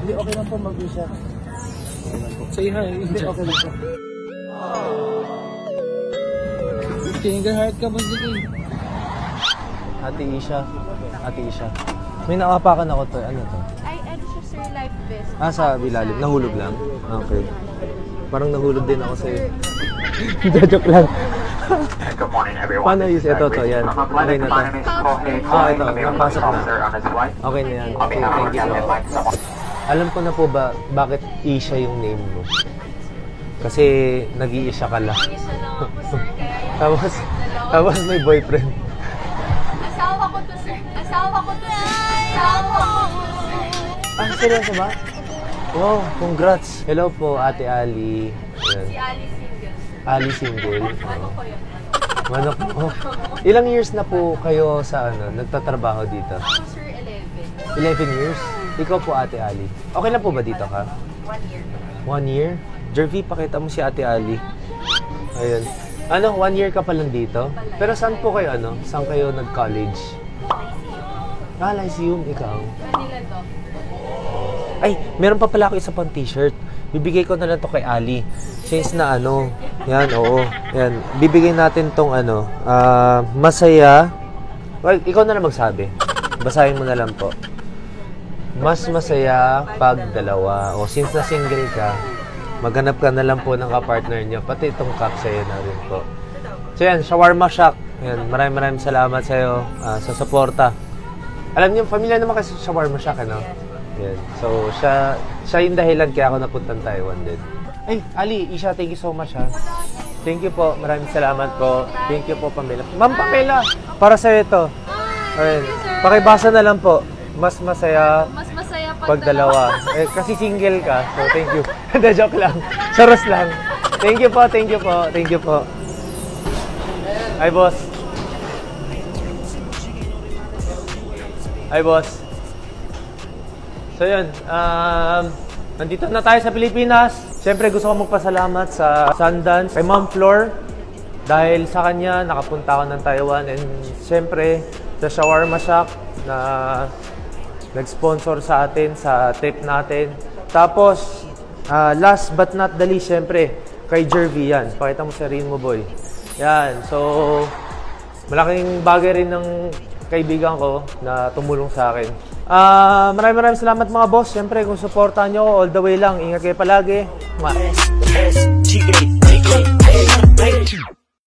Hindi, okay lang po mag-isa. Say hi. Hindi, okay lang po. Finger heart ka, Boss Dicky. Ate Isha. Ate Isha. May nakapakan ako to. Ano to? Ay, ano siya, sir, life vest. Ah, sa bilalim. Nahulog lang? Okay. Parang nahulog din ako sa'yo. Joke lang. Good morning, everyone. Paano use ito to? Yan. Okay na to. Ah, ito. Napasok na. Okay na yan. Okay, thank you po. Alam ko na po ba bakit Isha yung name mo? Kasi nag-iisha ka lang. Isa lang ako, sir, kaya yung tapos may boyfriend. asawa ko to, sir. Asawa ko to, sir. Asawa ko to, sir. Ah, seryoso ba? Wow, congrats. Hello po, Ate Ali. Yan. Si Ali single, sir. Ali single. Ano ko yun? Manok mo. Ilang years na po kayo sa nagtatrabaho dito? Ako, sir, 11. 11 years? Ikaw po, Ate Ali. Okay lang po ba dito ka? 1 year. 1 year? Jervy, pakita mo si Ate Ali. Ayun. Ano, 1 year ka pa lang dito? Pero saan po kayo, Saan kayo nag-college? Ah, Lyceum, ikaw. Manila to. Ay, meron pa pala ako isa pang t-shirt. Bibigay ko na lang to kay Ali. Since na yan, oo. Yan, bibigay natin tong masaya. Well, ikaw na lang magsabi. Basahin mo na lang po. Mas masaya pag dalawa. O, since na single ka, maghanap ka na lang po ng kapartner niyo. Pati itong cup sa'yo na rin po. So yan, Shawarma Shack. Yan, maraming salamat sa'yo sa suporta. Alam niyo, familiar naman kasi sa Shawarma Shack, Yan. So, siya yung dahilan kaya ako napuntang Taiwan din. Ay, Ali, Isha, thank you so much, ha. Thank you po. Maraming salamat po. Thank you po, Pamela. Ma'am Pamela, para sa'yo ito. Ayun. Pakibasa na lang po. Mas masaya pag dalawa. Kasi single ka. So, thank you. Hindi, joke lang. Saros lang. Thank you po, thank you po. Thank you po. Hi, boss. Hi, boss. So, yun. Nandito na tayo sa Pilipinas. Siyempre, gusto ko magpasalamat sa Sundance, kay Ma'am Flor. Dahil sa kanya, nakapunta ako ng Taiwan. And siyempre, sa Shawarma Shack na nag-sponsor sa atin, sa trip natin. Tapos, last but not the least, siyempre, kay Jervy yan. Pakita mo sa rin mo, boy. Yan. So, malaking bagay rin ng kaibigan ko na tumulong sa akin. Maraming salamat mga boss. Siyempre, kung supportahan nyo all the way lang. Ingat kayo palagi.